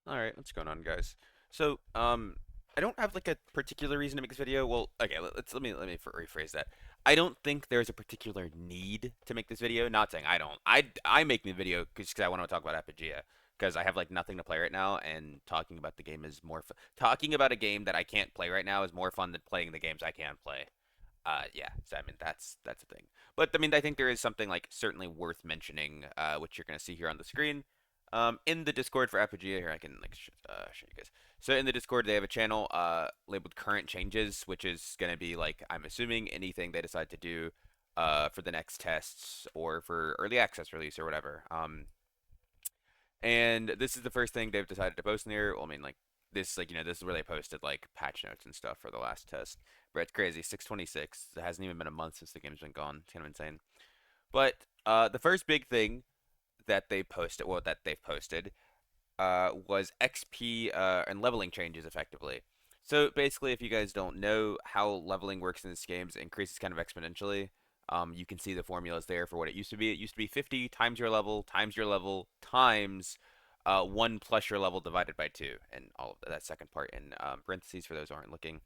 All right, what's going on, guys? So, I don't have like a particular reason to make this video. Well, okay, let me rephrase that. I don't think there's a particular need to make this video. Not saying I don't. I'm making the video because I want to talk about Apogea because I have like nothing to play right now, and talking about the game is more talking about a game that I can't play right now is more fun than playing the games I can play. Yeah. So I mean that's the thing. But I mean I think there is something like certainly worth mentioning, which you're gonna see here on the screen. In the Discord for Apogea here, I can like show you guys. So in the Discord, they have a channel labeled Current Changes, which is gonna be like I'm assuming anything they decide to do for the next tests or for early access release or whatever. And this is the first thing they've decided to post in here. Well, I mean, like this, like this is where they posted like patch notes and stuff for the last test. But it's crazy. 626. It hasn't even been a month since the game's been gone. It's kind of insane. But the first big thing that they posted, well, that they've posted, was XP and leveling changes effectively. So basically, if you guys don't know how leveling works in this game, it increases kind of exponentially. You can see the formulas there for what it used to be. It used to be 50 times your level times 1 plus your level divided by 2, and all of that second part in parentheses for those who aren't looking.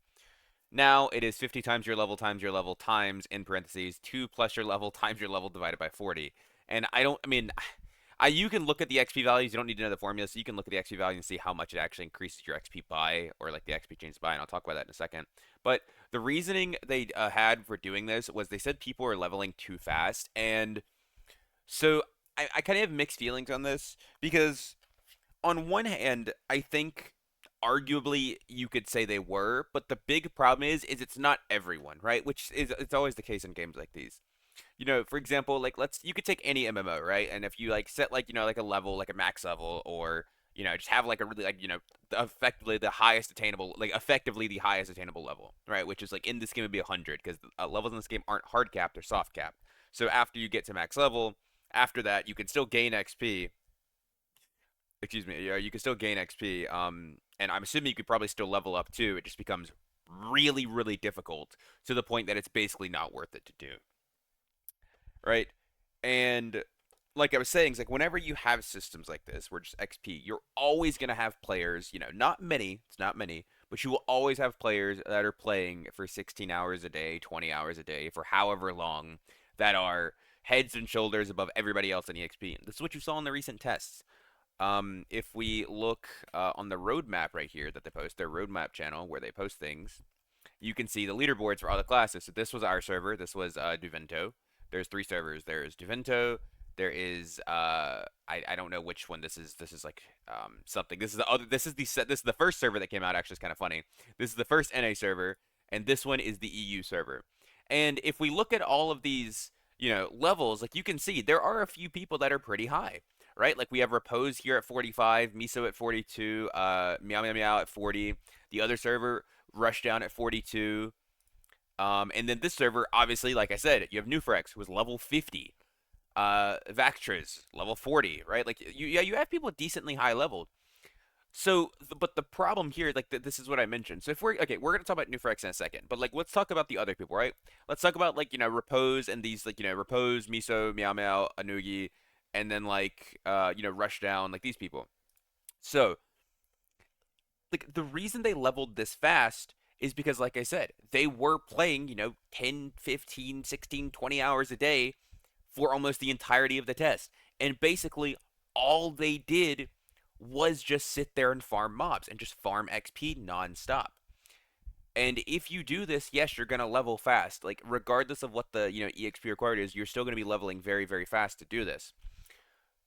Now it is 50 times your level times in parentheses 2 plus your level divided by 40. And I mean, you can look at the XP values. You don't need to know the formula, so you can look at the XP value and see how much it actually increases your XP by, or like the XP changes by, and I'll talk about that in a second. But the reasoning they had for doing this was they said people are leveling too fast, and so I kind of have mixed feelings on this because on one hand, I think arguably you could say they were, but the big problem is it's not everyone, right? Which is it's always the case in games like these. For example, like you could take any MMO, right? And if you like set like, like a level, like a max level, or just have like a really like, effectively the highest attainable, like effectively the highest attainable level, right? Which is like in this game would be 100 because levels in this game aren't hard capped or soft capped. So after you get to max level, after that you can still gain XP. Excuse me, yeah, you can still gain XP. And I'm assuming you could probably still level up too. It just becomes really, really difficult to the point that it's basically not worth it to do, right? And like I was saying, it's like whenever you have systems like this where just XP, you're always gonna have players, not many, it's not many, but you will always have players that are playing for 16 hours a day, 20 hours a day, for however long, that are heads and shoulders above everybody else in EXP. This is what you saw in the recent tests. If we look on the roadmap right here that they post, their roadmap channel where they post things, you can see the leaderboards for all the classes. So this was our server. This was Duvento. There's 3 servers. There's Duvento. There is I don't know which one this is. This is like something. This is the other. This is the first server that came out. Actually, it's kind of funny. This is the first NA server, and this one is the EU server. And if we look at all of these, levels, like you can see, there are a few people that are pretty high, right? Like we have Repose here at 45, Miso at 42, Meow Meow Meow at 40. The other server, Rushdown at 42. And then this server, obviously, like I said, you have Newfrex, who was level 50. Vactras, level 40, right? Like, you have people decently high leveled. So, but the problem here, like, this is what I mentioned. So if okay, we're gonna talk about Newfrex in a second, but like, let's talk about the other people, right? Let's talk about like, Repose and these like, Repose, Miso, Meow Meow, Anugi, and then like, Rushdown, like these people. So, like, the reason they leveled this fast is because, like I said, they were playing, 10, 15, 16, 20 hours a day for almost the entirety of the test. And basically, all they did was just sit there and farm mobs and just farm XP nonstop. And if you do this, yes, you're gonna level fast. Like regardless of what the EXP required is, you're still gonna be leveling very, very fast to do this.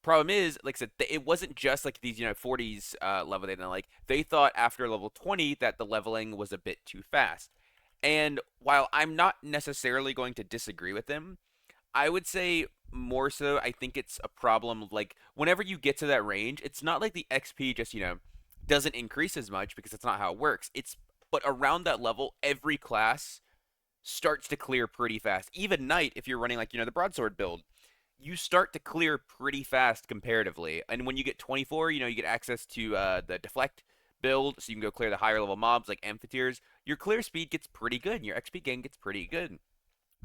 Problem is, like I said, it wasn't just like these 40s level. They thought after level 20 that the leveling was a bit too fast. And while I'm not necessarily going to disagree with them, I would say more so I think it's a problem like whenever you get to that range, it's not like the XP just, doesn't increase as much because that's not how it works. It's but around that level, every class starts to clear pretty fast. Even Knight, if you're running like, the broadsword build, you start to clear pretty fast comparatively. And when you get 24, you get access to the deflect build, so you can go clear the higher level mobs like amphitheaters. Your clear speed gets pretty good, and your XP gain gets pretty good.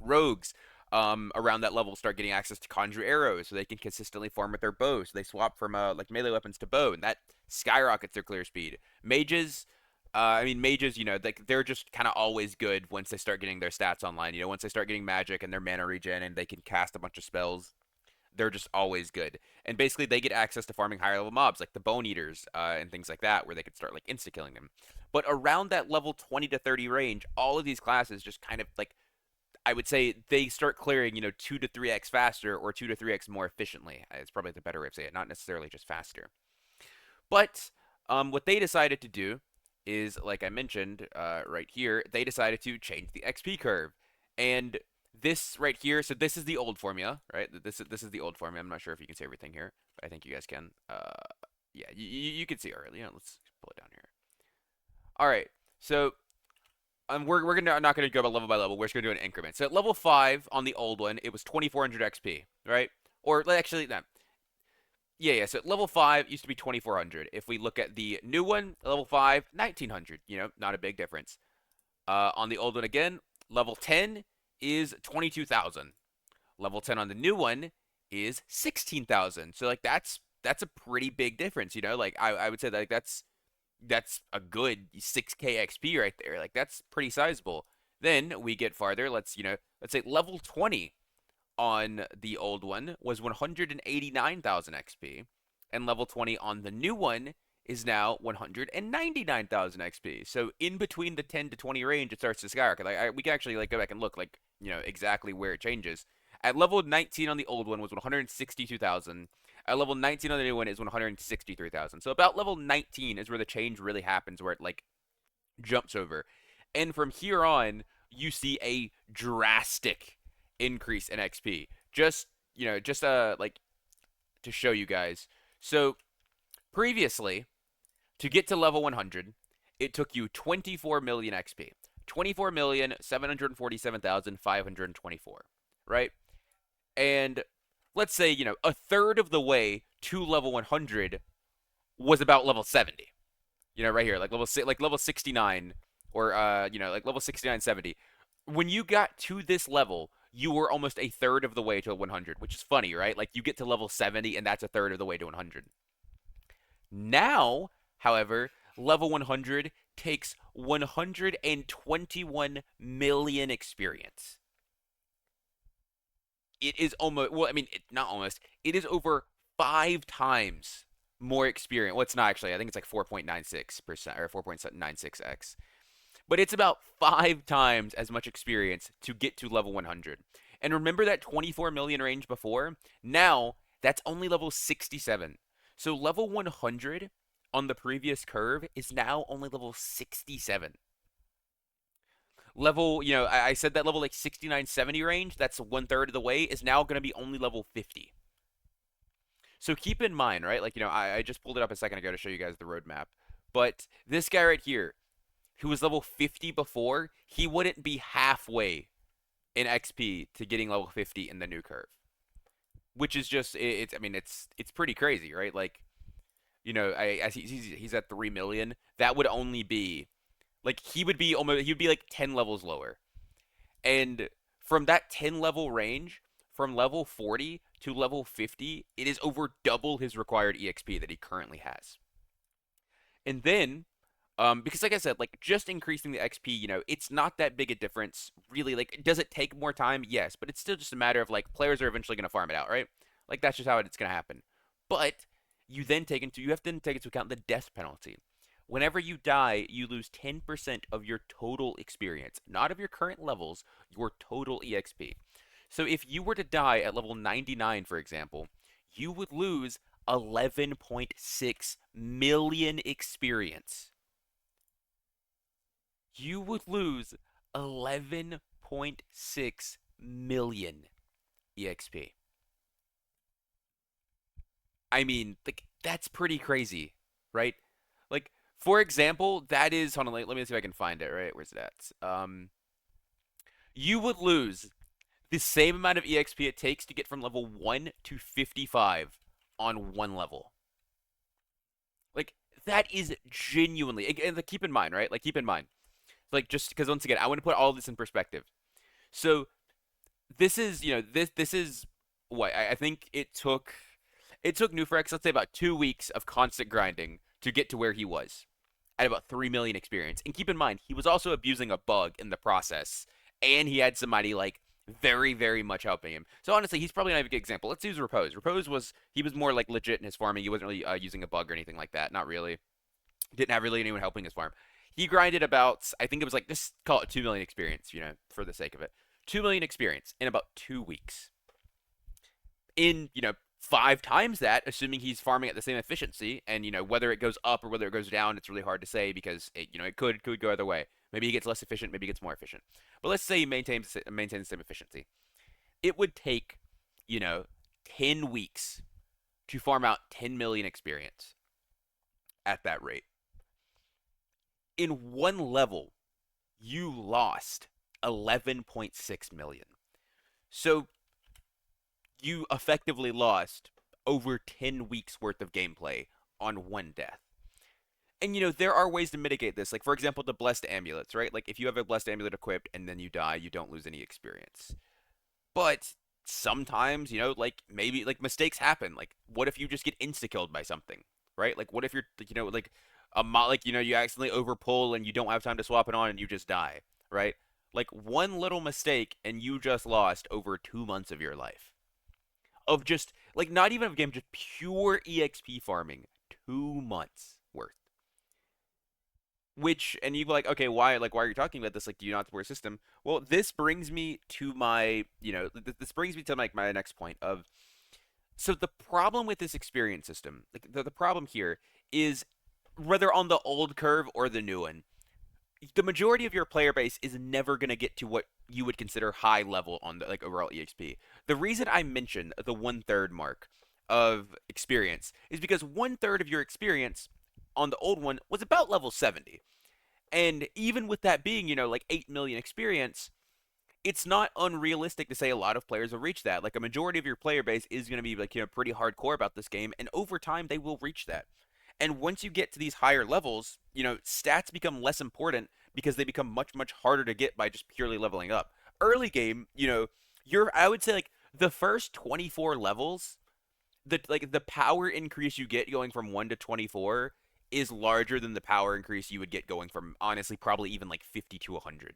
Rogues, around that level start getting access to conjure arrows so they can consistently farm with their bow. So they swap from like melee weapons to bow, and that skyrockets their clear speed. Mages, mages, they're just kind of always good once they start getting their stats online. Once they start getting magic and their mana regen and they can cast a bunch of spells, they're just always good. And basically, they get access to farming higher level mobs like the Bone Eaters and things like that, where they could start like insta killing them. But around that level 20 to 30 range, all of these classes just kind of like I would say they start clearing, 2 to 3x faster or 2 to 3x more efficiently. It's probably the better way of saying it, not necessarily just faster. But what they decided to do is, like I mentioned right here, they decided to change the XP curve. And this right here, so this is the old formula, right? This is the old formula. I'm not sure if you can see everything here, but I think you guys can. Yeah, you can see it already. Let's pull it down here. All right, so we're gonna not gonna go level by level. We're just gonna do an increment. So at level 5 on the old one, it was 2400 XP, right? Or actually, no. Yeah. So level 5 used to be 2400. If we look at the new one, level 5, 1900. Not a big difference. On the old one again, level 10 is 22,000. Level 10 on the new one is 16,000. So like that's a pretty big difference. Like I would say that like, that's a good 6k XP right there. Like that's pretty sizable. Then we get farther. Let's say level 20 on the old one was 189,000 XP, and level 20 on the new one is now 199,000 XP. So in between the 10 to 20 range, it starts to skyrocket. We can actually go back and look exactly where it changes. At level 19 on the old one was 162,000. At level 19 on the new one is 163,000. So about level 19 is where the change really happens, where it jumps over. And from here on, you see a drastic increase in XP. Just to show you guys. So previously, to get to level 100, it took you 24 million XP. 24,747,524, right? And let's say, a third of the way to level 100 was about level 70. Right here, like level 69 or like level 69 70. When you got to this level, you were almost a third of the way to 100, which is funny, right? Like you get to level 70 and that's a third of the way to 100. Now, however, level 100 takes 121 million experience. It is almost, well, I mean, not almost, it is over 5 times more experience. Well, it's not actually, I think it's like 4.96% or 4.96x. But it's about 5 times as much experience to get to level 100. And remember that 24 million range before? Now, that's only level 67. So level 100 on the previous curve is now only level 67. Level, I said that level like 69, 70 range, that's 1/3 of the way, is now going to be only level 50. So keep in mind, right? I just pulled it up a second ago to show you guys the roadmap. But this guy right here, who was level 50 before, he wouldn't be halfway in XP to getting level 50 in the new curve. Which is just, it's pretty crazy, right? As he's at 3 million, that would only be he would be like 10 levels lower. And from that 10 level range, from level 40 to level 50, it is over double his required EXP that he currently has. And then, because like I said, just increasing the XP, it's not that big a difference, really. Does it take more time? Yes, but it's still just a matter of players are eventually going to farm it out, right? That's just how it's going to happen. But you have to take into account the death penalty. Whenever you die, you lose 10% of your total experience, not of your current levels, your total EXP. So if you were to die at level 99, for example, you would lose 11.6 million experience. You would lose 11.6 million EXP. I mean, that's pretty crazy, right? For example, that is, hold on, let me see if I can find it, right? Where's it at? You would lose the same amount of EXP it takes to get from level 1 to 55 on one level. That is genuinely, and keep in mind, right? Keep in mind, just because once again, I want to put all this in perspective. So this is this is what I think it took Newfrex, let's say, about 2 weeks of constant grinding to get to where he was at about 3 million experience. And keep in mind, he was also abusing a bug in the process, and he had somebody like very, very much helping him. So honestly, he's probably not even a good example. Let's use Repose. Repose was he was more like legit in his farming. He wasn't really using a bug or anything like that. Not really. Didn't have really anyone helping his farm. He grinded about, I think it was like, just call it 2 million experience, for the sake of it. 2 million experience in about 2 weeks. In, 5 times that, assuming he's farming at the same efficiency, and, whether it goes up or whether it goes down, it's really hard to say because it could go either way. Maybe he gets less efficient, maybe he gets more efficient. But let's say he maintains the same efficiency. It would take, you know, 10 weeks to farm out 10 million experience at that rate. In one level, you lost 11.6 million. So you effectively lost over 10 weeks worth of gameplay on one death. And there are ways to mitigate this. Like for example, the blessed amulets, right? Like if you have a blessed amulet equipped and then you die, you don't lose any experience. But sometimes, like maybe like mistakes happen. Like what if you just get insta killed by something, right? Like what if you're, like like you accidentally overpull and you don't have time to swap it on and you just die, right? Like one little mistake and you just lost over 2 months of your life of just like not even of game, just pure exp farming. 2 months worth. Which and you like, okay, why are you talking about this? Like, do you not support a system? Well, this brings me to my this brings me to like my next point of, so the problem with this experience system, like the problem here is, whether on the old curve or the new one, the majority of your player base is never going to get to what you would consider high level on the like overall exp. The reason I mentioned the 1/3 mark of experience is because 1/3 of your experience on the old one was about level 70. And even with that being, like 8 million experience, it's not unrealistic to say a lot of players will reach that. Like a majority of your player base is going to be like, pretty hardcore about this game, and over time they will reach that. And once you get to these higher levels, stats become less important because they become much, much harder to get by just purely leveling up. Early game, I would say like the first 24 levels, the power increase you get going from 1 to 24 is larger than the power increase you would get going from, honestly, probably even like 50 to 100,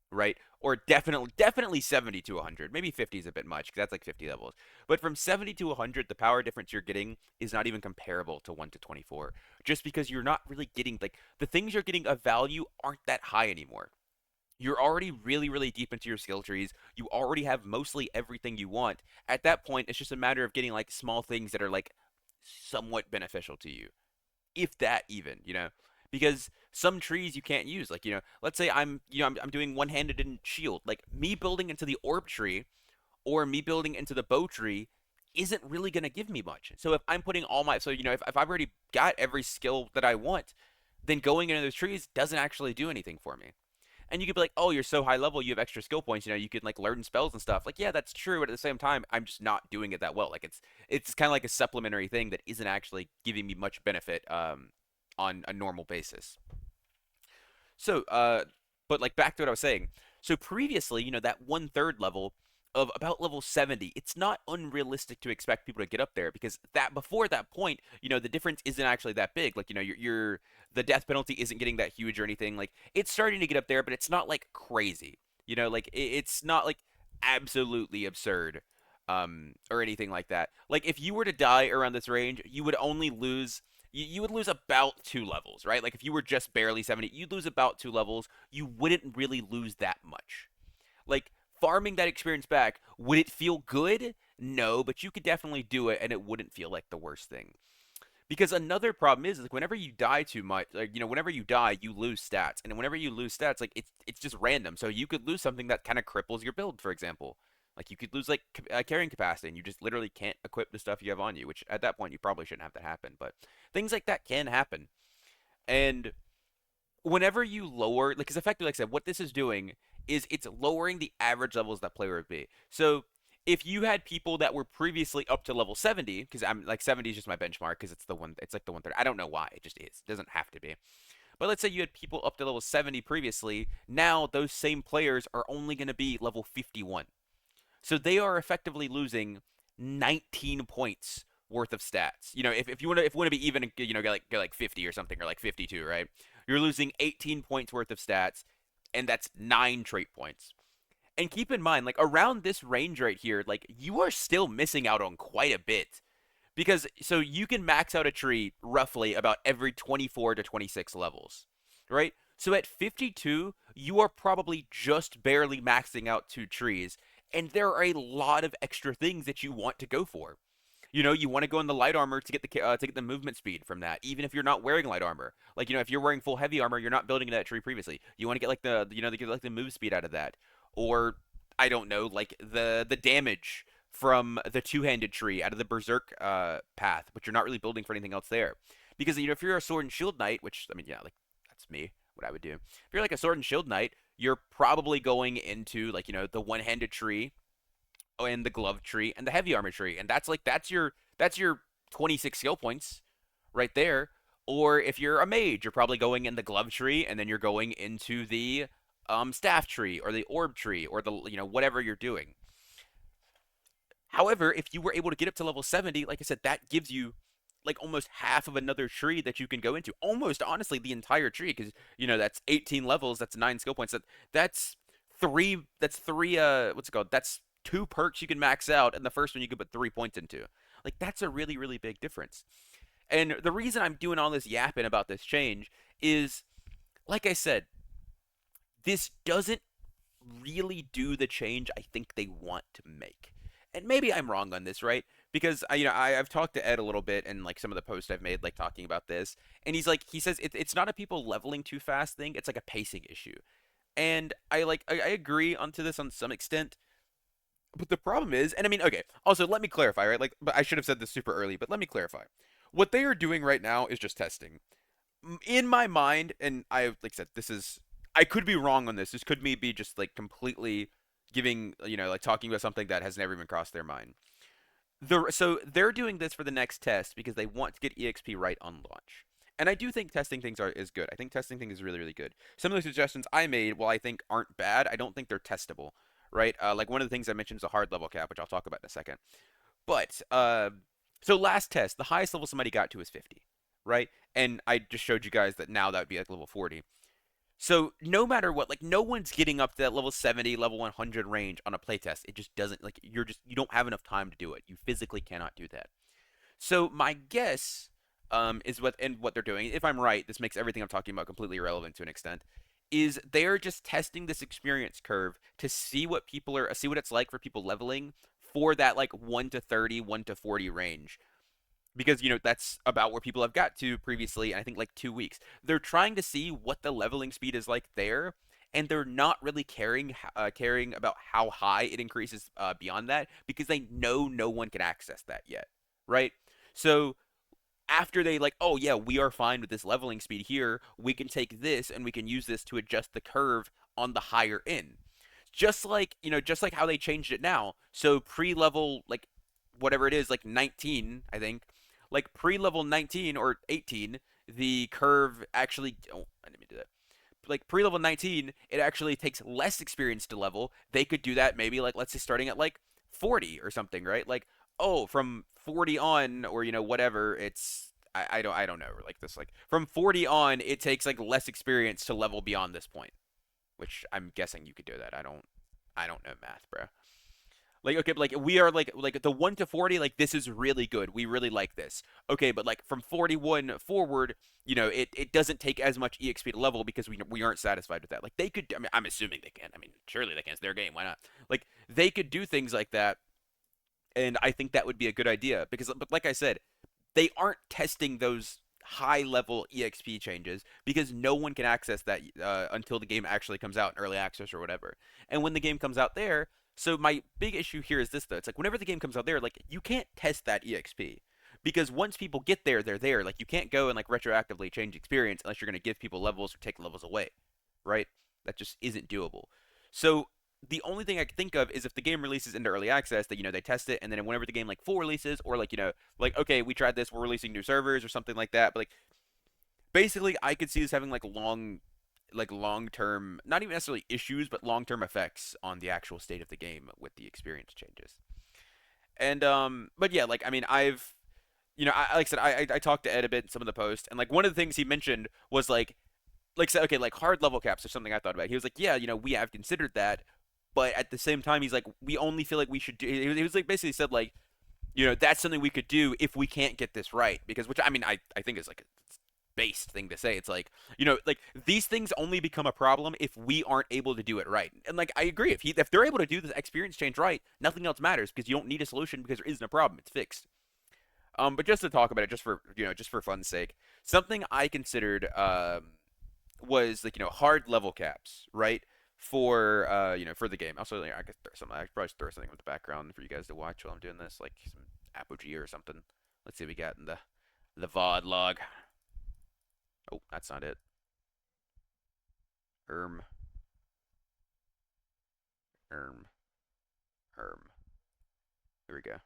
right? Or definitely 70 to 100. Maybe 50 is a bit much because that's like 50 levels. But from 70 to 100, the power difference you're getting is not even comparable to 1 to 24, just because you're not really getting like the things you're getting of value aren't that high anymore. You're already really, really deep into your skill trees. You already have mostly everything you want. At that point, it's just a matter of getting like small things that are like somewhat beneficial to you, if that even, because some trees you can't use. Like, let's say I'm doing one-handed in shield. Like me building into the orb tree or me building into the bow tree isn't really going to give me much. So if I'm putting all my, so, if I've already got every skill that I want, then going into those trees doesn't actually do anything for me. And you could be like, oh, you're so high level, you have extra skill points, you can like learn spells and stuff. Like, yeah, that's true, but at the same time, I'm just not doing it that well. Like it's kind of like a supplementary thing that isn't actually giving me much benefit on a normal basis. So, but like back to what I was saying. So previously, that 1/3 level of about level 70, it's not unrealistic to expect people to get up there because that before that point, the difference isn't actually that big. Like, you're the death penalty isn't getting that huge or anything. Like, it's starting to get up there, but it's not like crazy. Like it's not like absolutely absurd. Or anything like that. Like if you were to die around this range, you would only lose you would lose about 2 levels, right? Like if you were just barely 70, you'd lose about 2 levels. You wouldn't really lose that much. Like farming that experience back, would it feel good? No, but you could definitely do it and it wouldn't feel like the worst thing. Because another problem is like whenever you die too much, like whenever you die, you lose stats. And whenever you lose stats, like it's just random. So you could lose something that kind of cripples your build, for example. Like you could lose like carrying capacity, and you just literally can't equip the stuff you have on you. Which at that point you probably shouldn't have to happen, but things like that can happen. And whenever you lower, like, because effectively, like I said, what this is doing is it's lowering the average levels that player would be. So if you had people that were previously up to level 70, because I'm like 70 is just my benchmark, because it's like the 1/3. I don't know why, it just is. It doesn't have to be. But let's say you had people up to level 70 previously. Now those same players are only going to be level 51. So they are effectively losing 19 points worth of stats. If you want to be even, get like 50 or something, or like 52, right? You're losing 18 points worth of stats, and that's 9 trait points. And keep in mind, like around this range right here, like you are still missing out on quite a bit. Because so you can max out a tree roughly about every 24 to 26 levels, right? So at 52, you are probably just barely maxing out 2 trees, and there are a lot of extra things that you want to go for. You want to go in the light armor to get the movement speed from that, even if you're not wearing light armor. Like, if you're wearing full heavy armor, you're not building that tree previously. You want to get like the move speed out of that, or I don't know, like the damage from the two-handed tree out of the berserk path, but you're not really building for anything else there. Because if you're a sword and shield knight, which I mean, yeah, like that's me, what I would do. If you're like a sword and shield knight, you're probably going into like the one-handed tree and the glove tree and the heavy armor tree, and that's your 26 skill points right there. Or if you're a mage, you're probably going in the glove tree, and then you're going into the staff tree or the orb tree or the whatever you're doing. However, if you were able to get up to level 70, like I said, that gives you like almost half of another tree that you can go into. Almost honestly the entire tree, because that's 18 levels, that's 9 skill points. That's three what's it called? That's 2 perks you can max out, and the first one you can put 3 points into. Like that's a really, really big difference. And the reason I'm doing all this yapping about this change is, like I said, this doesn't really do the change I think they want to make. And maybe I'm wrong on this, right? Because I've talked to Ed a little bit, and like some of the posts I've made, like talking about this, and he says it's not a people leveling too fast thing. It's like a pacing issue, and I agree onto this on some extent. But the problem is, and I mean, okay. Also, let me clarify, right? Like, but I should have said this super early, but let me clarify. What they are doing right now is just testing. In my mind, and like I said, I could be wrong on this. This could be just like completely giving, like talking about something that has never even crossed their mind. So they're doing this for the next test because they want to get EXP right on launch. And I do think testing things is good. I think testing things is really, really good. Some of the suggestions I made, while I think aren't bad, I don't think they're testable, right? Like one of the things I mentioned is a hard level cap, which I'll talk about in a second. But so last test, the highest level somebody got to is 50, right? And I just showed you guys that now that would be like level 40. So no matter what, like no one's getting up to that level 70, level 100 range on a playtest. It just doesn't, like you don't have enough time to do it. You physically cannot do that. So my guess is what they're doing. If I'm right, this makes everything I'm talking about completely irrelevant to an extent. Is they're just testing this experience curve to see what it's like for people leveling for that like 1 to 30, 1 to 40 range, because that's about where people have got to previously, and I think like 2 weeks. They're trying to see what the leveling speed is like there, and they're not really caring about how high it increases beyond that, because they know no one can access that yet, right? So after they like, oh yeah, we are fine with this leveling speed here, we can take this and we can use this to adjust the curve on the higher end. Just like how they changed it now. So pre-level, like whatever it is, like 19, I think, like pre-level 19 or 18, the curve actually, oh, I didn't mean to do that. Like pre-level 19, it actually takes less experience to level. They could do that maybe like, let's say, starting at like 40 or something, right? Like, oh, from 40 on, or whatever, it's I don't know, like this, like from 40 on, it takes like less experience to level beyond this point, which I'm guessing you could do that. I don't know math, bro. Like, okay, but like we are like the 1 to 40, like this is really good. We really like this. Okay, but like from 41 forward, it doesn't take as much EXP to level, because we aren't satisfied with that. Like they could, I mean, I'm assuming they can. I mean, surely they can. It's their game. Why not? Like they could do things like that, and I think that would be a good idea, because, but like I said, they aren't testing those high level EXP changes because no one can access that until the game actually comes out in early access or whatever. And when the game comes out there, so my big issue here is this though. It's like whenever the game comes out there, like you can't test that EXP, because once people get there, they're there. Like you can't go and like retroactively change experience unless you're going to give people levels or take levels away, right? That just isn't doable. So the only thing I can think of is if the game releases into early access, that they test it, and then whenever the game like full releases, or like like, okay, we tried this, we're releasing new servers or something like that. But like basically, I could see this having like long like long term, not even necessarily issues, but long term effects on the actual state of the game with the experience changes. And but yeah, like I mean, I've like I said, I talked to Ed a bit in some of the posts, and like one of the things he mentioned was like say okay, like hard level caps or something I thought about. He was like, yeah, we have considered that, but at the same time, he's like, we only feel like we should do. He was like basically said like, that's something we could do if we can't get this right, because which I mean I think is like a based thing to say. It's like like these things only become a problem if we aren't able to do it right. And like I agree, if they're able to do the experience change right, nothing else matters because you don't need a solution because there isn't a problem. It's fixed. But just to talk about it, just for fun's sake, something I considered was like hard level caps, right? For for the game. Also, I could throw something. I could probably throw something with the background for you guys to watch while I'm doing this, like some Apogea or something. Let's see what we got in the VOD log. Oh, that's not it. Erm, erm, erm. Here we go.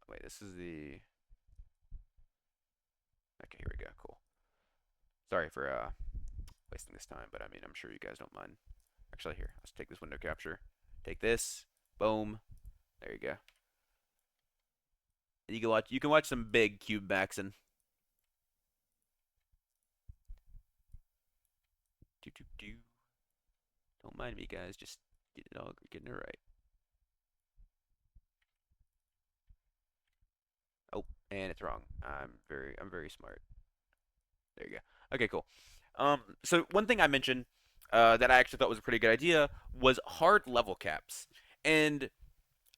Wait, this is the. Okay, here we go. Cool. Sorry for wasting this time, but I mean, I'm sure you guys don't mind. Actually, here, let's take this window capture. Take this. Boom. There you go. You can watch some big cube maxing. Do do do. Don't mind me, guys. Just getting it right. Oh, and it's wrong. I'm very smart. There you go. Okay, cool. So one thing I mentioned that I actually thought was a pretty good idea was hard level caps, and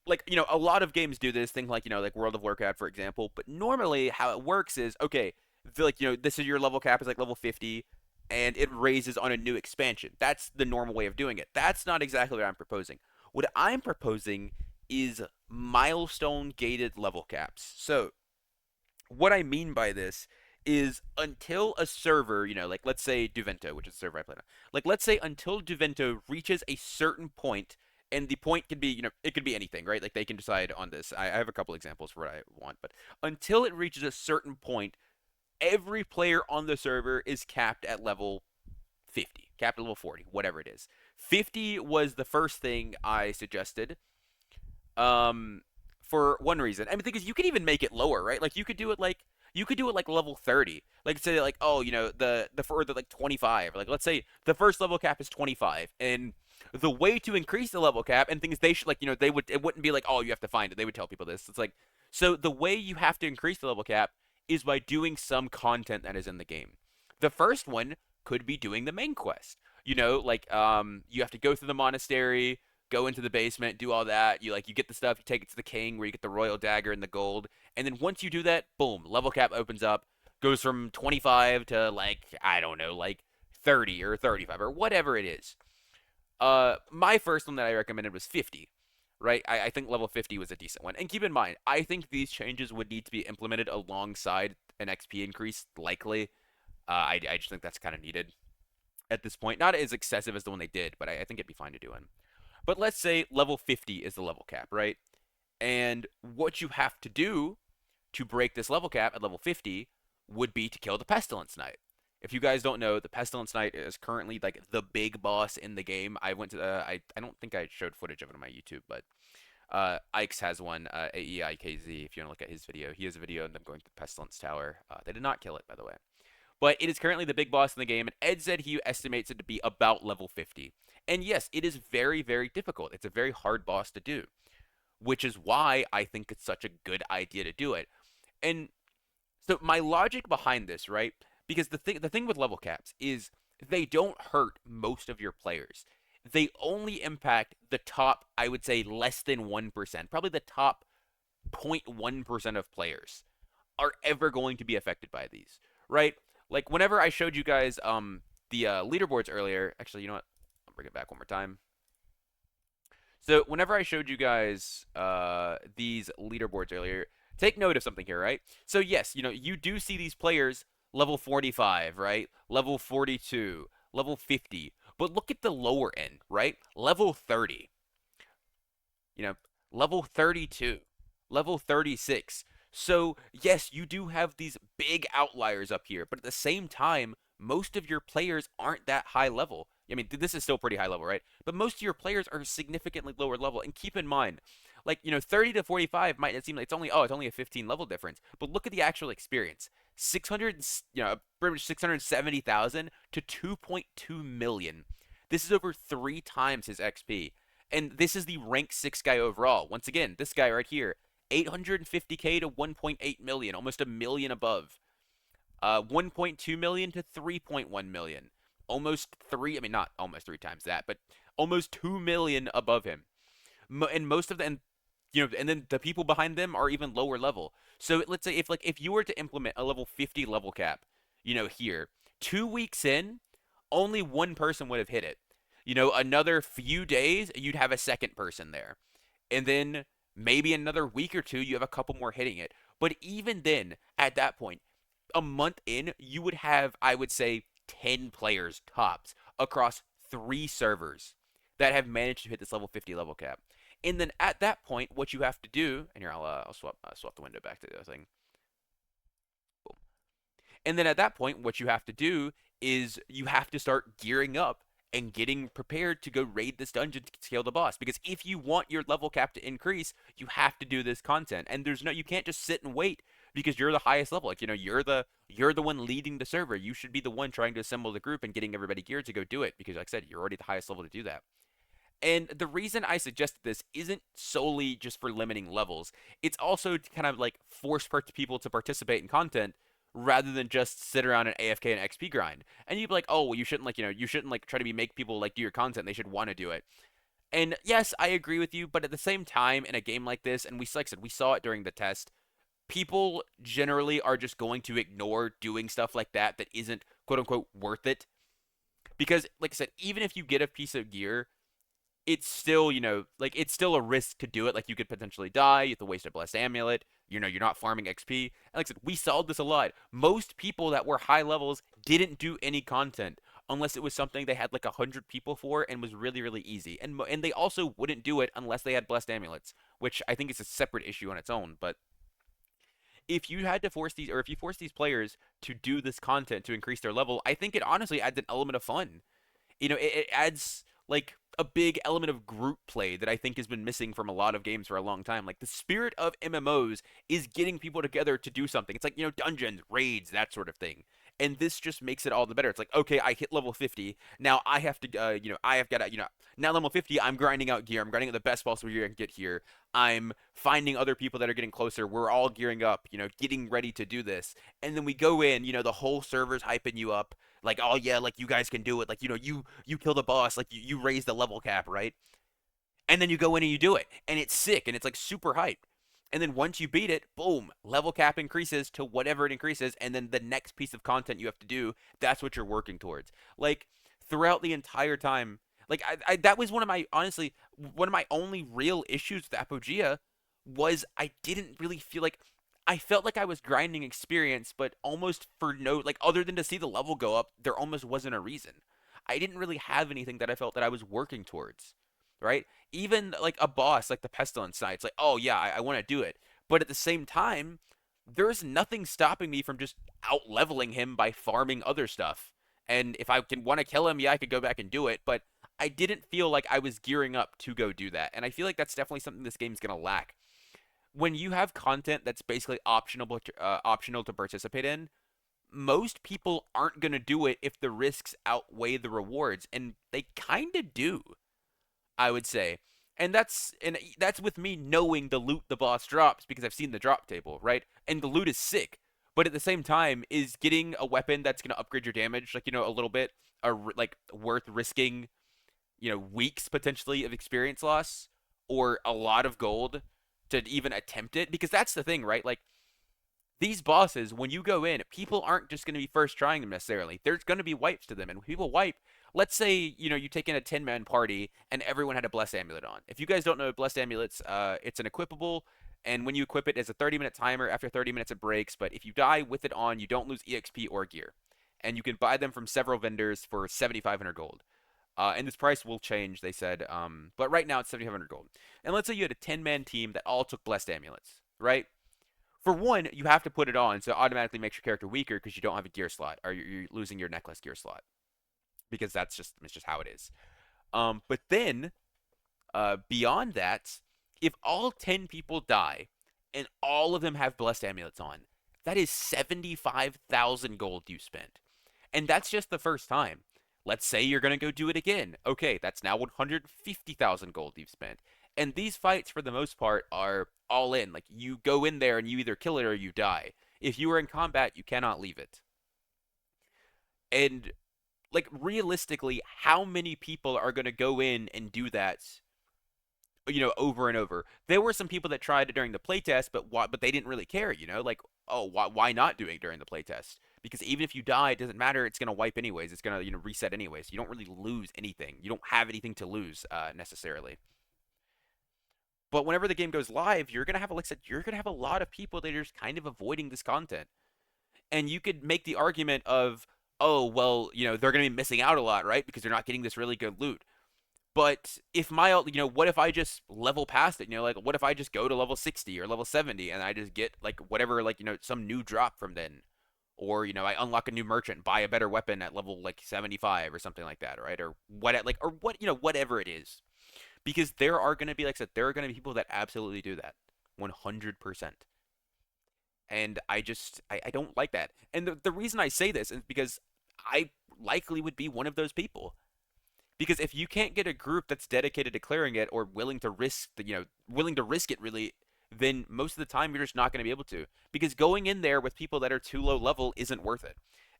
like a lot of games do this thing, like like World of Warcraft for example. But normally how it works is okay, like this is your level cap is like level 50, and it raises on a new expansion. That's the normal way of doing it. That's not exactly what I'm proposing. What I'm proposing is milestone gated level caps. So what I mean by this is until a server, like let's say Duvento, which is the server I play on, like let's say until Duvento reaches a certain point, and the point can be, it could be anything, right? Like they can decide on this. I have a couple examples for what I want, but until it reaches a certain point, every player on the server is capped at level 50, capped at level 40, whatever it is. 50 was the first thing I suggested um for one reason. I mean, the thing is, you could even make it lower, right? Like you could do it like level 30. Like say like oh the further like 25. Like let's say the first level cap is 25, and the way to increase the level cap and things they should like it wouldn't be like oh you have to find it. They would tell people this. It's like so the way you have to increase the level cap is by doing some content that is in the game. The first one could be doing the main quest. Like you have to go through the monastery, go into the basement, do all that. You get the stuff, you take it to the king where you get the royal dagger and the gold. And then once you do that, boom, level cap opens up, goes from 25 to like I don't know, like 30 or 35 or whatever it is. My first one that I recommended was 50. Right, I think level 50 was a decent one. And keep in mind, I think these changes would need to be implemented alongside an XP increase, likely. I just think that's kind of needed at this point. Not as excessive as the one they did, but I think it'd be fine to do in. But let's say level 50 is the level cap, right? And what you have to do to break this level cap at level 50 would be to kill the Pestilence Knight. If you guys don't know, the Pestilence Knight is currently like the big boss in the game. I went to I don't think I showed footage of it on my YouTube, but Ike's has one, AEIKZ. If you want to look at his video, he has a video of them going to the Pestilence Tower. They did not kill it, by the way. But it is currently the big boss in the game, and Ed said he estimates it to be about level 50. And yes, it is very, very difficult. It's a very hard boss to do, which is why I think it's such a good idea to do it. And so my logic behind this, right? Because the thing with level caps is they don't hurt most of your players. They only impact the top, I would say less than 1%, probably the top 0.1% of players are ever going to be affected by these, right? Like whenever I showed you guys the leaderboards earlier, actually, you know what? I'll bring it back one more time. So whenever I showed you guys these leaderboards earlier, take note of something here, right? So yes, you do see these players level 45, right? Level 42, level 50. But look at the lower end, right? Level 30, you know, level 32, level 36. So, yes, you do have these big outliers up here, but at the same time, most of your players aren't that high level. I mean, this is still pretty high level, right? But most of your players are significantly lower level. And keep in mind, like, 30 to 45 might seem like it's only a 15 level difference, but look at the actual experience. 600, pretty much 670,000 to 2.2 million. This is over 3 times his XP. And this is the rank 6 guy overall. Once again, this guy right here, 850K to 1.8 million, almost a million above. 1.2 million to 3.1 million. Almost three, I mean, not almost 3 times that, but almost 2 million above him. And most of them, and then the people behind them are even lower level. So let's say if you were to implement a level 50 level cap, here, 2 weeks in, only one person would have hit it. Another few days, you'd have a second person there. And then maybe another week or two, you have a couple more hitting it. But even then, at that point, a month in, you would have, I would say, 10 players tops across 3 servers that have managed to hit this level 50 level cap. And then at that point, what you have to do, and here I'll swap the window back to the other thing. Boom. And then at that point, what you have to do is you have to start gearing up and getting prepared to go raid this dungeon to scale the boss. Because if you want your level cap to increase, you have to do this content. And you can't just sit and wait because you're the highest level. Like, you're the one leading the server. You should be the one trying to assemble the group and getting everybody geared to go do it. Because like I said, you're already the highest level to do that. And the reason I suggested this isn't solely just for limiting levels. It's also to kind of like force people to participate in content rather than just sit around and AFK and XP grind. And you'd be like, oh, well, you shouldn't try to make people like do your content. They should want to do it. And yes, I agree with you, but at the same time, in a game like this, and like I said, we saw it during the test, people generally are just going to ignore doing stuff like that isn't quote unquote worth it. Because, like I said, even if you get a piece of gear, it's still, like it's still a risk to do it. Like you could potentially die. You have to waste a blessed amulet. You're not farming XP. And like I said, we saw this a lot. Most people that were high levels didn't do any content unless it was something they had like 100 people for and was really really easy. And they also wouldn't do it unless they had blessed amulets, which I think is a separate issue on its own. But if you had to force these, or if you force these players to do this content to increase their level, I think it honestly adds an element of fun. It adds like a big element of group play that I think has been missing from a lot of games for a long time. Like the spirit of MMOs is getting people together to do something. It's like, dungeons, raids, that sort of thing. And this just makes it all the better. It's like, okay, I hit level 50. Now I have to, I have got to, now level 50, I'm grinding out gear. I'm grinding out the best possible gear I can get here. I'm finding other people that are getting closer. We're all gearing up, getting ready to do this. And then we go in, the whole server's hyping you up like, oh yeah, like you guys can do it, like you kill the boss, like you raise the level cap, right? And then you go in and you do it, and it's sick, and it's like super hype. And then once you beat it, boom, level cap increases to whatever it increases, and then the next piece of content you have to do, that's what you're working towards. Like throughout the entire time, like that was one of my only real issues with Apogea was I didn't really feel like I felt like I was grinding experience, but almost for no, like other than to see the level go up, there almost wasn't a reason. I didn't really have anything that I felt that I was working towards, right? Even like a boss like the Pestilence Knight, it's like, oh yeah, I want to do it. But at the same time, there's nothing stopping me from just out leveling him by farming other stuff. And if I can want to kill him, yeah, I could go back and do it. But I didn't feel like I was gearing up to go do that. And I feel like that's definitely something this game's going to lack when you have content that's basically optional to participate in, most people aren't going to do it if the risks outweigh the rewards, and they kind of do, I would say. And that's with me knowing the loot the boss drops because I've seen the drop table, right? And the loot is sick. But at the same time, is getting a weapon that's going to upgrade your damage like a little bit like worth risking, weeks potentially of experience loss or a lot of gold to even attempt it? Because that's the thing, right? Like these bosses, when you go in, people aren't just going to be first trying them necessarily. There's going to be wipes to them, and when people wipe, let's say you take in a 10-man party and everyone had a blessed amulet on. If you guys don't know blessed amulets, it's an equipable, and when you equip it, it's a 30-minute timer. After 30 minutes, it breaks. But if you die with it on, you don't lose EXP or gear, and you can buy them from several vendors for 7,500 gold. And this price will change, they said. But right now it's 7,500 gold. And let's say you had a 10-man team that all took blessed amulets, right? For one, you have to put it on, so it automatically makes your character weaker because you don't have a gear slot, or you're losing your necklace gear slot because it's just how it is. But then beyond that, if all 10 people die and all of them have blessed amulets on, that is 75,000 gold you spent. And that's just the first time. Let's say you're going to go do it again. Okay, that's now 150,000 gold you've spent. And these fights, for the most part, are all in. Like, you go in there and you either kill it or you die. If you are in combat, you cannot leave it. And, like, realistically, how many people are going to go in and do that, over and over? There were some people that tried it during the playtest, but they didn't really care, like, oh, why not doing it during the playtest? Because even if you die, it doesn't matter. It's gonna wipe anyways. It's gonna reset anyways. You don't really lose anything. You don't have anything to lose necessarily. But whenever the game goes live, you're gonna have, like I said, you're gonna have a lot of people that are just kind of avoiding this content, and you could make the argument of, oh, well, they're gonna be missing out a lot, right? Because they're not getting this really good loot. But if what if I just level past it? Like, what if I just go to level 60 or level 70 and I just get, like, whatever, like, some new drop from then? Or, I unlock a new merchant, buy a better weapon at level, like, 75 or something like that, right? Or whatever it is. Because there are going to be, like I said, there are going to be people that absolutely do that. 100%. And I don't like that. And the reason I say this is because I likely would be one of those people. Because if you can't get a group that's dedicated to clearing it or willing to risk it really, then most of the time you're just not going to be able to. Because going in there with people that are too low level isn't worth it.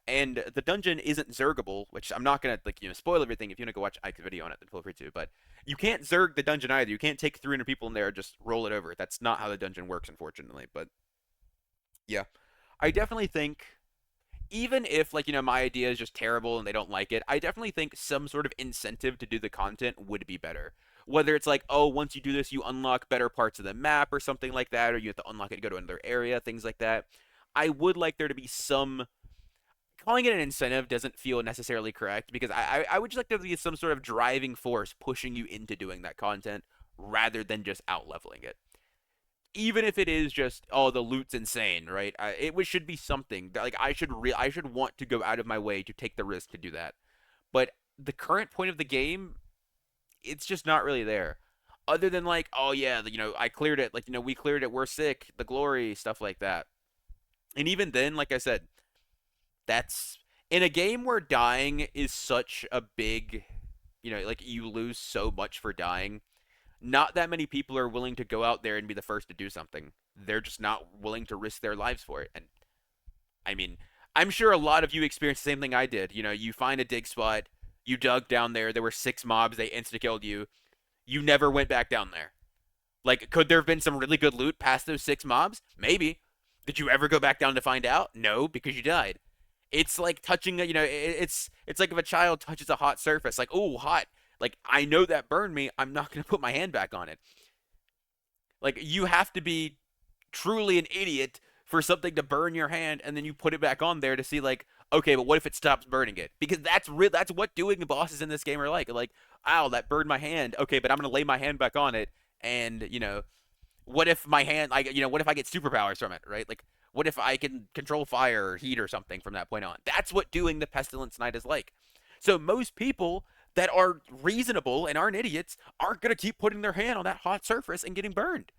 And the dungeon isn't zergable, which I'm not gonna spoil everything. If you want to go watch Ike's video on it, then feel free to. But you can't zerg the dungeon either. You can't take 300 people in there and just roll it over. That's not how the dungeon works, unfortunately. But yeah, I definitely think, even if, like, my idea is just terrible and they don't like it, I definitely think some sort of incentive to do the content would be better. Whether it's like, oh, once you do this, you unlock better parts of the map or something like that, or you have to unlock it to go to another area, things like that. I would like there to be some. Calling it an incentive doesn't feel necessarily correct, because I would just like there to be some sort of driving force pushing you into doing that content rather than just out leveling it. Even if it is just, oh, the loot's insane, right? Should be something that, like, I should want to go out of my way to take the risk to do that. But the current point of the game, it's just not really there. Other than, like, oh yeah, I cleared it, like, we cleared it, we're sick, the glory, stuff like that. And even then, like I said, that's in a game where dying is such a big, like, you lose so much for dying. Not that many people are willing to go out there and be the first to do something. They're just not willing to risk their lives for it. And I mean, I'm sure a lot of you experienced the same thing I did. You find a dig spot, you dug down there were 6 mobs, they insta killed you. You never went back down there. Like, could there have been some really good loot past those 6 mobs? Maybe. Did you ever go back down to find out? No, because you died. It's like touching, it's like if a child touches a hot surface, like, oh, hot. Like, I know that burned me. I'm not going to put my hand back on it. Like, you have to be truly an idiot for something to burn your hand, and then you put it back on there to see, like, okay, but what if it stops burning it? Because that's what doing the bosses in this game are like. Like, ow, that burned my hand. Okay, but I'm going to lay my hand back on it, and, what if my hand, like, what if I get superpowers from it, right? Like, what if I can control fire or heat or something from that point on? That's what doing the Pestilence Knight is like. So most people that are reasonable and aren't idiots aren't going to keep putting their hand on that hot surface and getting burned.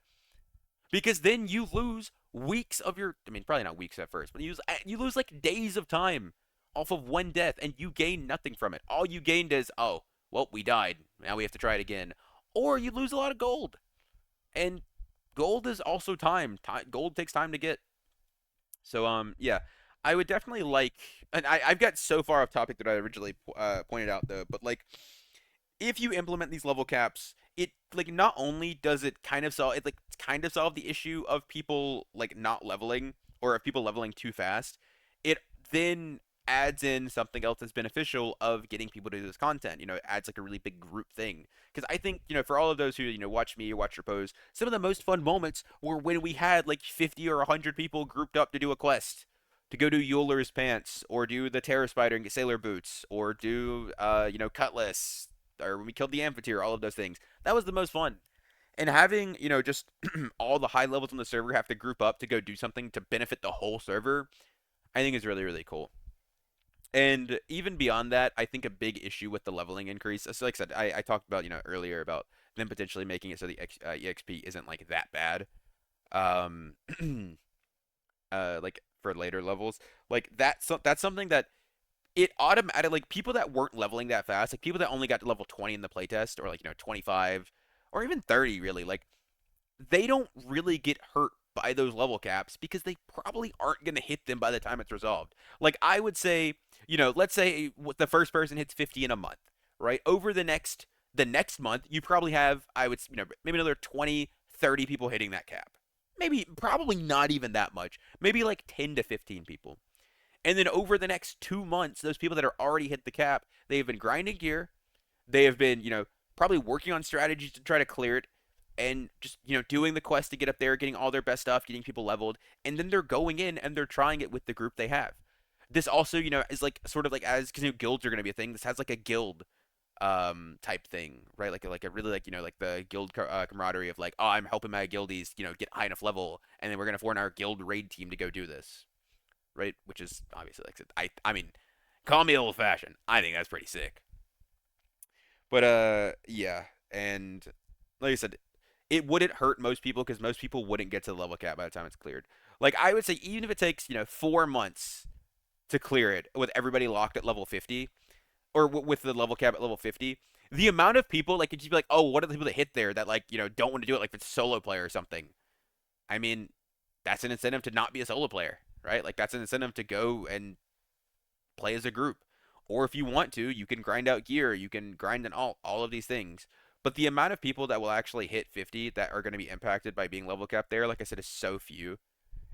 Because then you lose weeks of your, I mean, probably not weeks at first, but you lose like days of time off of one death, and you gain nothing from it. All you gained is, oh, well, we died. Now we have to try it again. Or you lose a lot of gold. And gold is also time. Gold takes time to get. So, yeah, I would definitely like, and I've got so far off topic that I originally pointed out, though, but, like, if you implement these level caps, it, like, not only does it kind of solve, the issue of people, like, not leveling, or of people leveling too fast, it then adds in something else that's beneficial of getting people to do this content. It adds, like, a really big group thing. Because I think, for all of those who, watch me or watch Repose, some of the most fun moments were when we had, like, 50 or 100 people grouped up to do a quest. To go do Euler's Pants, or do the Terror Spider and get Sailor Boots, or do, Cutlass, or when we killed the Amphitheater, all of those things. That was the most fun. And having, just all the high levels on the server have to group up to go do something to benefit the whole server, I think is really, really cool. And even beyond that, I think a big issue with the leveling increase, so like I said, I talked about, earlier about them potentially making it so the EXP isn't like that bad. Um, like for later levels, like that's something that it automatically, like people that weren't leveling that fast, like people that only got to level 20 in the playtest, or like 25 or even 30, really, like they don't really get hurt by those level caps because they probably aren't going to hit them by the time it's resolved. Like I would say, let's say the first person hits 50 in a month, right? Over the next month, you probably have, I would, maybe another 20, 30 people hitting that cap. Maybe probably not even that much. Maybe like 10 to 15 people. And then over the next 2 months, those people that are already hit the cap, they have been grinding gear. They have been, probably working on strategies to try to clear it, and just, doing the quest to get up there, getting all their best stuff, getting people leveled, and then they're going in and they're trying it with the group they have. This also, is like sort of like, as because guilds are going to be a thing. This has like a guild type thing, right? Like a really, like, like the guild camaraderie of like, oh, I'm helping my guildies, get high enough level, and then we're gonna form our guild raid team to go do this, right? Which is obviously, like I mean, call me old fashioned. I think that's pretty sick. But yeah, and like I said, it wouldn't hurt most people because most people wouldn't get to the level cap by the time it's cleared. Like I would say, even if it takes 4 months to clear it with everybody locked at level 50, or with the level cap at level 50, the amount of people, like, could you be like, oh, what are the people that hit there that, like, don't want to do it, like if it's a solo player or something? I mean, that's an incentive to not be a solo player, right? Like that's an incentive to go and play as a group. Or if you want to, you can grind out gear, you can grind in all of these things. But the amount of people that will actually hit 50 that are going to be impacted by being level capped there, like I said, is so few.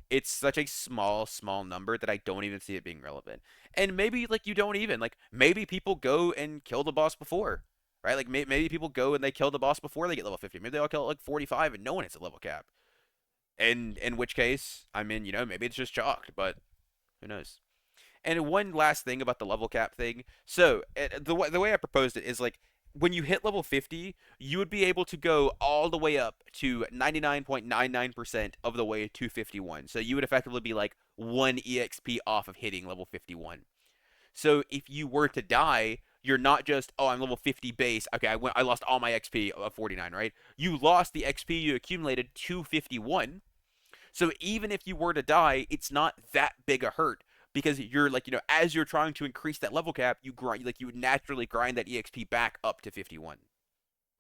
It's such a small, small number that I don't even see it being relevant. And maybe, like, you don't even, like, maybe people go and kill the boss before, right? Like maybe people go and they kill the boss before they get level 50. Maybe they all kill at like 45 and no one hits a level cap. And in which case, I mean, maybe it's just chalked, but who knows? And one last thing about the level cap thing. So the way I proposed it is, like, when you hit level 50, you would be able to go all the way up to 99.99% of the way to 51. So you would effectively be like 1 EXP off of hitting level 51. So if you were to die, you're not just, oh, I'm level 50 base. Okay, I lost all my XP of 49, right? You lost the XP you accumulated to 51. So even if you were to die, it's not that big a hurt because you're, like, as you're trying to increase that level cap, you grind, like, you would naturally grind that EXP back up to 51,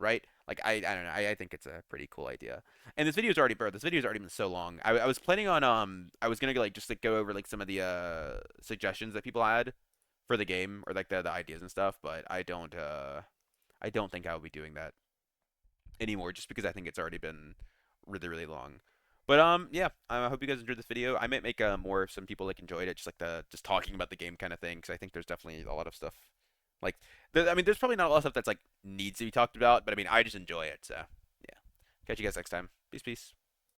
right? Like I don't know. I think it's a pretty cool idea. And this video's already been so long. I was planning on I was gonna, like, just like go over like some of the suggestions that people had for the game, or like the ideas and stuff, but I don't think I will be doing that anymore, just because I think it's already been really, really long. But yeah, I hope you guys enjoyed this video. I might make more if some people, like, enjoyed it, just like the just talking about the game kind of thing, because I think there's definitely a lot of stuff. Like, I mean, there's probably not a lot of stuff that's like needs to be talked about, but I mean, I just enjoy it. So yeah, catch you guys next time. Peace, peace.